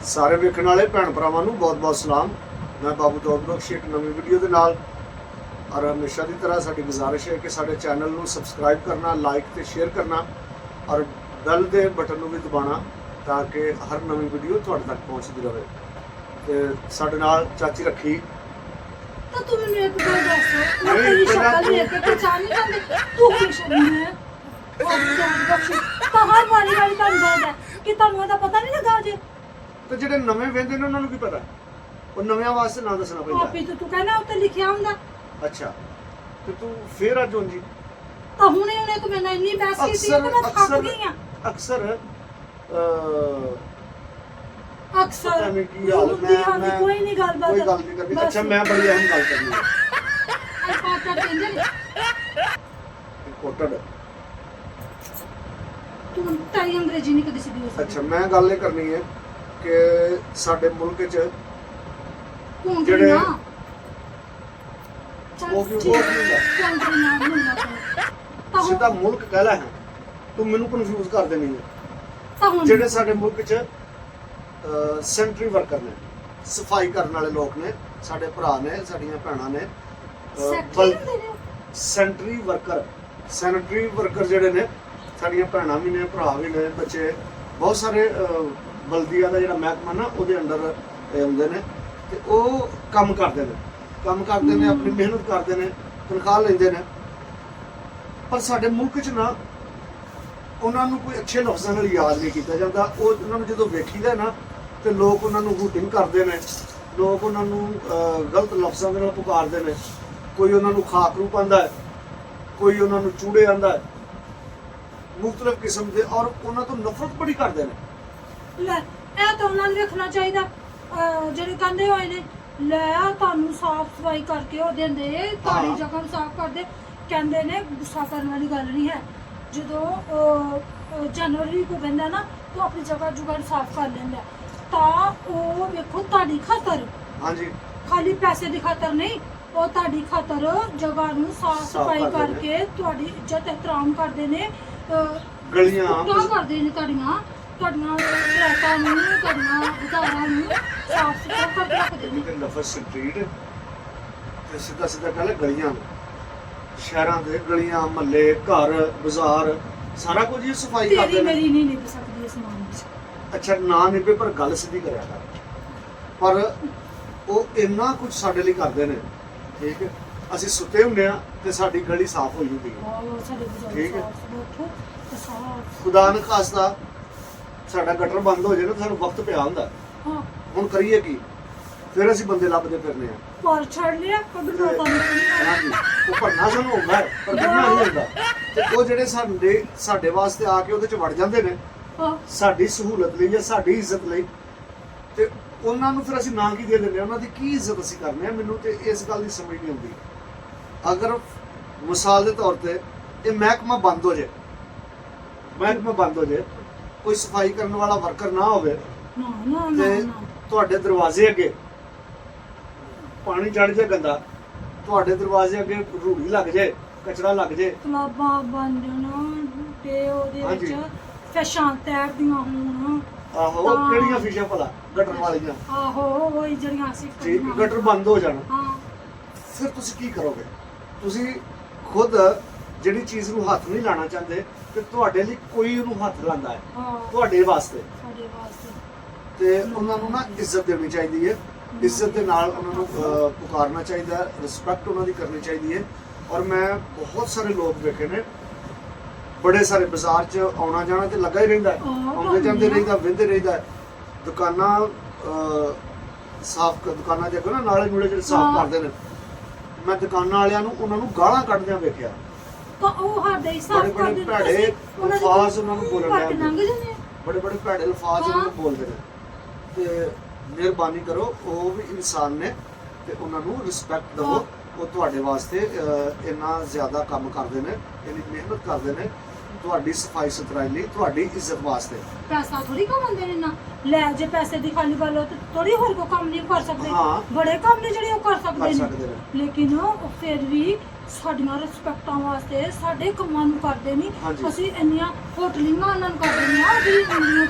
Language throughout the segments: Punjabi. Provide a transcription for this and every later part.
ਸਾਰੇ ਵੇਖਣ ਵਾਲੇ ਭੈਣ ਭਰਾਵਾਂ ਨੂੰ ਬਹੁਤ-ਬਹੁਤ ਸਲਾਮ। मैं बाबू दौलतबख्श एक नवी वीडियो के नाल और हमेशा की तरह साडी गुजारिश है कि साडे चैनल नूं सबसक्राइब करना, लाइक ते शेयर करना और बैल के बटन नूं भी दबाना ताकि हर नवी वीडियो तुहाडे तक पहुँचती रहे। ते साडे नाल चाची रखी तो तू मैंने एक बार दस मैं तेरी शक्ल देख के पहचान नहीं पाती तू की शक्ल है बाबू दौलतबख्श तो हर वाली का अंदाज है कि तुहानू दा पता नहीं लगा जे तो जिहड़े नवे वेंदे ने उन्हां नूं की पता ਉਹ ਨਵਿਆਂ ਵਾਸਤੇ ਨਾ ਦੱਸਣਾ ਪੈਂਦਾ। ਆਪੀ ਤੂੰ ਕਹਿੰਦਾ ਉੱਤੇ ਲਿਖਿਆ ਹੁੰਦਾ। ਅੱਛਾ ਤੇ ਤੂੰ ਫੇਰ ਅੱਜ ਉਂਜੀ ਤਾਂ ਹੁਣੇ ਤੂੰ ਮੈਨੂੰ ਇੰਨੀ ਬਹਿਸ ਕੀਤੀ ਕਿ ਮੈਂ ਥੱਕ ਗਈ ਆ। ਅਕਸਰ ਅਕਸਰ ਮੈਂ ਕੀ ਹਾਲ ਮੈਂ ਕੋਈ ਨਹੀਂ ਗੱਲਬਾਤ ਕੋਈ ਗੱਲ ਨਹੀਂ ਕਰਨੀ। ਅੱਛਾ ਮੈਂ ਬੜੀ ਅਹਿਮ ਗੱਲ ਕਰਨੀ ਹੈ। ਅੱਜ ਪਾਟਾ ਟੈਂਜਰ ਕੋਟੜ ਤੂੰ ਤਾਰੀ ਅੰਗਰੇਜ਼ੀ ਨਹੀਂ ਕਦੀ ਸਿੱਧੀ ਹੋ ਸਕਦੀ। ਅੱਛਾ ਮੈਂ ਗੱਲ ਇਹ ਕਰਨੀ ਹੈ ਕਿ ਸਾਡੇ ਮੁਲਕ 'ਚ ਜਿਹੜੇ ਉਹ ਵੀ ਸਿੱਧਾ ਮੁਲਕ ਕਹਿਲਾ ਹੈ ਤੂੰ ਮੈਨੂੰ ਕਨਫਿਊਜ਼ ਕਰ ਦੇਣੀ ਹੈ। ਜਿਹੜੇ ਸਾਡੇ ਮੁਲਕ 'ਚ ਸੈਂਟਰੀ ਵਰਕਰ ਨੇ, ਸਫਾਈ ਕਰਨ ਵਾਲੇ ਲੋਕ ਨੇ, ਸਾਡੇ ਭਰਾ ਨੇ, ਸਾਡੀਆਂ ਭੈਣਾਂ ਨੇ, ਸੈਨੇਟਰੀ ਵਰਕਰ ਜਿਹੜੇ ਨੇ ਸਾਡੀਆਂ ਭੈਣਾਂ ਵੀ ਨੇ, ਭਰਾ ਵੀ ਨੇ, ਬੱਚੇ ਬਹੁਤ ਸਾਰੇ ਬਲਦੀਆ ਦਾ ਜਿਹੜਾ ਮਹਿਕਮਾ ਨਾ ਉਹਦੇ ਅੰਡਰ ਆਉਂਦੇ ਨੇ ਤੇ ਉਹ ਕੰਮ ਕਰਦੇ ਨੇ ਆਪਣੀ ਮਿਹਨਤ ਕਰਦੇ ਨੇ, ਤਨਖਾਹ ਲੈਂਦੇ ਨੇ। ਪਰ ਸਾਡੇ ਮੁਲਕ 'ਚ ਨਾ ਉਹਨਾਂ ਨੂੰ ਕੋਈ ਅੱਛੇ ਲਫ਼ਜ਼ਾਂ ਨਾਲ ਯਾਦ ਨਹੀਂ ਕੀਤਾ ਜਾਂਦਾ। ਉਹ ਉਹਨਾਂ ਨੂੰ ਜਦੋਂ ਵੇਖੀਦਾ ਨਾ ਤੇ ਲੋਕ ਉਹਨਾਂ ਨੂੰ ਹੂਟਿੰਗ ਕਰਦੇ ਨੇ, ਲੋਕ ਉਹਨਾਂ ਨੂੰ ਗਲਤ ਲਫ਼ਜ਼ਾਂ ਦੇ ਨਾਲ ਪੁਕਾਰਦੇ ਨੇ। ਕੋਈ ਉਹਨਾਂ ਨੂੰ ਖਾਕਰੂ ਪਾਉਂਦਾ ਹੈ, ਕੋਈ ਉਹਨਾਂ ਨੂੰ ਚੂੜੇ ਆਂਦਾ ਹੈ, ਮੁਖਤਲਿਫ ਕਿਸਮ ਦੇ, ਔਰ ਉਹਨਾਂ ਤੋਂ ਨਫ਼ਰਤ ਬੜੀ ਕਰਦੇ ਨੇ। ਲੈ ਇਹ ਤਾਂ ਉਹਨਾਂ ਨੂੰ ਵੇਖਣਾ ਚਾਹੀਦਾ ਜਿਹੜੇ ਕਹਿੰਦੇ ਹੋਏ ਨੇ ਲੈ ਤੁਹਾਨੂੰ ਸਾਫ਼ ਸਫਾਈ ਕਰਕੇ ਉਹ ਦਿੰਦੇ ਤੁਹਾਡੀ ਜਗ੍ਹਾ ਨੂੰ ਸਾਫ਼ ਕਰਦੇ। ਕਹਿੰਦੇ ਨੇ ਗੁੱਸਾ ਕਰਨ ਵਾਲੀ ਗੱਲ ਨਹੀਂ ਹੈ। ਜਦੋਂ ਜਨਵਰੀ ਕੋ ਕਹਿੰਦਾ ਨਾ ਤੂੰ ਆਪਣੀ ਜਗ੍ਹਾ ਜੁਗਾੜ ਸਾਫ਼ ਕਰ ਲੈਂਦਾ ਤਾਂ ਉਹ ਵੇਖੋ ਤੁਹਾਡੀ ਖਾਤਰ, ਹਾਂਜੀ ਖਾਲੀ ਪੈਸੇ ਦੀ ਖਾਤਰ ਨਹੀਂ, ਉਹ ਤੁਹਾਡੀ ਖਾਤਰ ਜਗ੍ਹਾ ਨੂੰ ਸਾਫ਼ ਸਫਾਈ ਕਰਕੇ ਤੁਹਾਡੀ ਇੱਜ਼ਤ ਇਹਤਰਾਮ ਕਰਦੇ ਨੇ। ਗਲੀਆਂ ਕਰਦੇ ਨੇ ਤੁਹਾਡੀਆਂ ਫਲੈਟਾਂ ਨੂੰ, ਤੁਹਾਡੀਆਂ ਬਾਜ਼ਾਰਾਂ ਨੂੰ ਸਾਫ਼ ਸੁਥਰਾ ਕਰਕੇ ਰੱਖਦੇ ਨੇ। ਲਫ਼ਜ਼ ਸਟਰੀਟ ਤੇ ਸਿੱਧਾ ਕਹਿੰਦੇ ਗਲੀਆਂ ਨੂੰ, ਸ਼ਹਿਰਾਂ ਦੇ ਗਲੀਆਂ, ਮਹੱਲੇ, ਘਰ, ਬਾਜ਼ਾਰ ਸਾਰਾ ਕੁਝ ਹੀ ਸਫਾਈ ਕਰਦੇ ਨੇ। ਮੇਰੀ ਨਹੀਂ ਨਿਭ ਸਕਦੀ ਇਸ ਮਾਮਲੇ 'ਚ। ਅੱਛਾ ਨਾ ਨਿਭੇ ਪਰ ਗੱਲ ਸਿੱਧੀ ਕਰਿਆ ਕਰ। ਪਰ ਉਹ ਇੰਨਾ ਕੁਝ ਸਾਡੇ ਲਈ ਕਰਦੇ ਨੇ, ਠੀਕ ਹੈ। ਅਸੀਂ ਸੁੱਤੇ ਹੁੰਦੇ ਆ ਤੇ ਸਾਡੀ ਗਲੀ ਸਾਫ਼ ਹੋਈ ਹੁੰਦੀ ਹੈ, ਠੀਕ ਹੈ। ਖੁਦਾ ਨਾ ਖਾਸਤਾ ਸਾਡਾ ਗਟਰ ਬੰਦ ਹੋ ਜਾਏ ਨਾ ਸਾਨੂੰ ਵਕਤ ਪਿਆ ਹੁੰਦਾ। ਹੁਣ ਕਰੀਏ ਕੀ? ਫਿਰ ਅਸੀਂ ਬੰਦੇ ਲੱਭਦੇ ਫਿਰਨੇ ਆ। ਪਰ ਛੱਡ ਲਿਆ ਕਦਰ ਪਤਾ ਨਹੀਂ। ਉਹ ਭਰਨਾ ਸਾਨੂੰ ਹੁੰਦਾ ਪਰ ਕਰਨਾ ਨਹੀਂ ਹੁੰਦਾ। ਤੇ ਉਹ ਜਿਹੜੇ ਸਾਡੇ ਵਾਸਤੇ ਆ ਕੇ ਉਹਦੇ ਚ ਵੜ ਜਾਂਦੇ ਨੇ ਸਾਡੀ ਸਹੂਲਤ ਲਈ ਜਾਂ ਸਾਡੀ ਇੱਜ਼ਤ ਲਈ, ਤੇ ਉਹਨਾਂ ਨੂੰ ਫਿਰ ਅਸੀਂ ਨਾਂ ਕੀ ਦੇ ਦਿੰਦੇ ਆ? ਉਹਨਾਂ ਦੀ ਕੀ ਇੱਜ਼ਤ ਅਸੀਂ ਕਰਨੇ ਆ? ਮੈਨੂੰ ਤੇ ਇਸ ਗੱਲ ਦੀ ਸਮਝ ਨਹੀਂ ਆਉਂਦੀ। ਅਗਰ ਮਿਸਾਲ ਦੇ ਤੌਰ ਤੇ ਇਹ ਮਹਿਕਮਾ ਬੰਦ ਹੋ ਜਾਏ, ਕੋਈ ਸਫਾਈ ਕਰਨ ਵਾਲਾ ਵਰਕਰ ਨਾ ਹੋਵੇ ਤੇ ਤੁਹਾਡੇ ਦਰਵਾਜ਼ੇ ਅੱਗੇ ਪਾਣੀ ਚੜ ਜਾਏ ਗੰਦਾ, ਤੁਹਾਡੇ ਦਰਵਾਜ਼ੇ ਅੱਗੇ ਰੂੜੀ ਲੱਗ ਜਾਏ, ਕਚਰਾ ਲੱਗ ਜਾਏ, ਤਲਾਬਾਂ ਬਣ ਜਾਣ ਤੇ ਉਹਦੇ ਵਿੱਚ ਫਿਸ਼ਾਂ ਤੈਰਦੀਆਂ ਹੋਣ। ਆਹੋ ਕਿਹੜੀਆਂ ਫਿਸ਼ਾਂ ਭਲਾ? ਗਟਰ ਵਾਲੀਆਂ। ਆਹੋ ਉਹ ਜਿਹੜੀਆਂ ਅਸੀਂ ਠੀਕ, ਗਟਰ ਬੰਦ ਹੋ ਜਾਣ। ਫਿਰ ਤੁਸੀਂ ਕੀ ਕਰੋਗੇ? ਤੁਸੀਂ ਖੁਦ ਜਿਹੜੀ ਚੀਜ਼ ਨੂੰ ਹੱਥ ਨਹੀਂ ਲਾਣਾ ਚਾਹੁੰਦੇ ਤੇ ਤੁਹਾਡੇ ਲਈ ਕੋਈ ਉਹਨੂੰ ਹੱਥ ਲਾਉਂਦਾ ਹੈ ਤੁਹਾਡੇ ਵਾਸਤੇ, ਤੇ ਉਹਨਾਂ ਨੂੰ ਨਾ ਇੱਜ਼ਤ ਦੇਣੀ ਚਾਹੀਦੀ ਹੈ। ਇੱਜ਼ਤ ਦੇ ਨਾਲ ਉਹਨਾਂ ਨੂੰ ਪੁਕਾਰਨਾ ਚਾਹੀਦਾ ਹੈ, ਰਿਸਪੈਕਟ ਉਹਨਾਂ ਦੀ ਕਰਨੀ ਚਾਹੀਦੀ ਹੈ। ਔਰ ਮੈਂ ਬਹੁਤ ਸਾਰੇ ਲੋਕ ਵੇਖੇ ਨੇ, ਬੜੇ ਸਾਰੇ ਬਾਜ਼ਾਰ 'ਚ ਆਉਣਾ ਜਾਣਾ ਤੇ ਲੱਗਾ ਹੀ ਰਹਿੰਦਾ, ਆਉਂਦੇ ਜਾਂਦੇ ਰਹਿੰਦਾ, ਵਹਿੰਦੇ ਰਹਿੰਦਾ। ਦੁਕਾਨਾਂ ਦੁਕਾਨਾਂ ਦੇ ਅੱਗੇ ਨਾ ਨਾਲੇ ਨੂਲੇ ਜਿਹੜੇ ਸਾਫ਼ ਕਰਦੇ ਨੇ, ਮੈਂ ਦੁਕਾਨਾਂ ਵਾਲਿਆਂ ਨੂੰ ਉਹਨਾਂ ਨੂੰ ਗਾਲਾਂ ਕੱਢਦਿਆਂ ਵੇਖਿਆ। ਤਾਂ ਉਹ ਸਾਡੇ ਹੀ ਸਾਫ਼ ਬੜੇ ਭੈੜੇ ਅਲਫਾਜ਼ ਉਹਨਾਂ ਨੂੰ ਬੋਲਣ ਲੱਗ ਜਾਂਦੇ, ਬੜੇ ਭੈੜੇ ਅਲਫਾਜ਼ ਉਹਨਾਂ ਨੂੰ ਬੋਲਦੇ ਨੇ। ਤੇ ਮਿਹਰਬਾਨੀ ਕਰੋ, ਉਹ ਵੀ ਇਨਸਾਨ ਨੇ ਤੇ ਉਹਨਾਂ ਨੂੰ ਰਿਸਪੈਕਟ ਦਿਓ। ਉਹ ਤੁਹਾਡੇ ਵਾਸਤੇ ਇੰਨਾ ਜ਼ਿਆਦਾ ਕੰਮ ਕਰਦੇ ਨੇ, ਇੰਨੀ ਮਿਹਨਤ ਕਰਦੇ ਨੇ ਤੁਹਾਡੀ ਸਫਾਈ ਸੁਥਰਾਈ ਲਈ, ਤੁਹਾਡੀ ਇੱਜ਼ਤ ਵਾਸਤੇ। ਪੈਸਾ ਥੋੜੀ ਕਮਾਉਂਦੇ ਨੇ ਨਾ, ਲੈ ਜੇ ਪੈਸੇ ਦੀ ਖਾਲੀ ਗੱਲ ਹੋ ਤੇ ਥੋੜੀ ਹੋਰ ਕੋਈ ਕੰਮ ਨਹੀਂ ਕਰ ਸਕਦੇ। ਬੜੇ ਕੰਮ ਨੇ ਜਿਹੜੇ ਉਹ ਕਰ ਸਕਦੇ ਨੇ, ਲੇਕਿਨ ਉਹ ਫਿਰ ਵੀ ਸਾਡੀਆਂ ਰਿਸਪੈਕਟਾਂ ਵਾਸਤੇ ਸਾਡੇ ਕੰਮਾਂ ਨੂੰ ਕਰਦੇ ਨਹੀਂ। ਹਾਂਜੀ। ਅਸੀਂ ਇੰਨੀਆਂ ਹੋਟਲਿੰਗਾਂ ਉਹਨਾਂ ਨੂੰ ਕਰਦੇ ਨਹੀਂ ਆ ਵੀ ਇੰਨੀਆਂ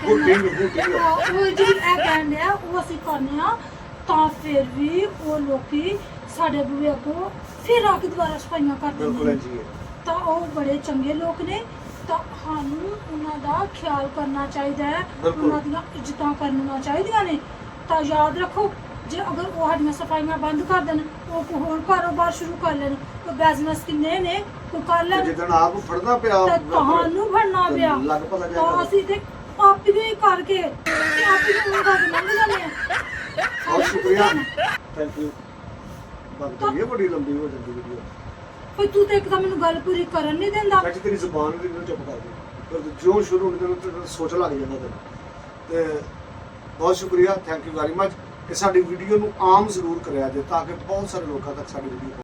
ਹੋਟਲਿੰਗ ਉਹ ਜਿਹੜੀ ਇਹ ਕਹਿੰਦੇ ਆ ਉਹ ਅਸੀਂ ਕਰਨੇ ਆ, ਤਾਂ ਫਿਰ ਵੀ ਉਹ ਲੋਕੀ ਸਾਡੇ ਬੂਹੇ ਅੱਗੋਂ ਫਿਰ ਆ ਕੇ ਦੁਬਾਰਾ ਸਫਾਈਆਂ ਕਰਦੇ ਬਿਲਕੁਲ ਨੇ। ਜੀ। ਤਾਂ ਉਹ ਬੜੇ ਚੰਗੇ ਲੋਕ ਨੇ, ਤਾਂ ਸਾਨੂੰ ਉਹਨਾਂ ਦਾ ਖਿਆਲ ਕਰਨਾ ਚਾਹੀਦਾ ਹੈ, ਬਿਲਕੁਲ। ਉਹਨਾਂ ਦੀਆਂ ਇੱਜ਼ਤਾਂ ਕਰਨੀਆਂ ਚਾਹੀਦੀਆਂ ਨੇ। ਤਾਂ ਯਾਦ ਰੱਖੋ, ਜੇ ਅਗਰ ਉਹ ਸਾਡੀਆਂ ਸਫਾਈਆਂ ਬੰਦ ਕਰ ਦੇਣ, ਉਹ ਕੋਈ ਹੋਰ ਕਾਰੋਬਾਰ ਸ਼ੁਰੂ ਕਰ ਲੈਣ, ਕੋਈ ਬਿਜ਼ਨਸ ਕਿੰਨੇ ਨੇ ਕੋਈ ਕਰ ਲੈਣ, ਜਿੱਦਣ ਆਪ ਫੜਨਾ ਪਿਆ ਤਾਂ ਤੁਹਾਨੂੰ ਫੜਨਾ ਪਿਆ। ਲੱਗ ਪਤਾ ਤਾਂ ਜਾਏਗਾ। ਅਸੀਂ ਤੇ ਆਪ ਹੀ ਕਰਕੇ ਤੇ ਆਪ ਹੀ ਉਹਨਾਂ ਦਾ ਲੰਘ ਜਾਂਦੇ ਆ। ਬਹੁਤ ਸ਼ੁਕਰੀਆ, ਥੈਂਕ ਯੂ। ਬਾਤ ਕਰੀਏ, ਬੜੀ ਲੰਬੀ ਹੋ ਜਾਂਦੀ ਵੀਡੀਓ। ਕੋਈ ਤੂੰ ਤੇ ਇੱਕਦਮ ਮੈਨੂੰ ਗੱਲ ਪੂਰੀ ਕਰਨ ਨਹੀਂ ਦਿੰਦਾ। ਅੱਜ ਤੇਰੀ ਜ਼ੁਬਾਨ ਦੀ ਨੂੰ ਚੁੱਪ ਕਰ ਦੇ, ਫਿਰ ਜੋ ਸ਼ੁਰੂ ਹੁੰਦੀ ਤੈਨੂੰ ਸੋਚ ਲੱਗ ਜਾਂਦਾ ਤੈਨੂੰ। ਤੇ ਬਹੁਤ ਸ਼ੁਕਰੀਆ, ਥੈਂਕ ਯੂ ਵੈਰੀ ਮਚ। ਕਿ ਸਾਡੀ ਵੀਡੀਓ ਨੂੰ ਆਮ ਜ਼ਰੂਰ ਕਰਿਆ ਜੇ, ਤਾਂ ਕਿ ਬਹੁਤ ਸਾਰੇ ਲੋਕਾਂ ਤੱਕ ਸਾਡੀ ਵੀਡੀਓ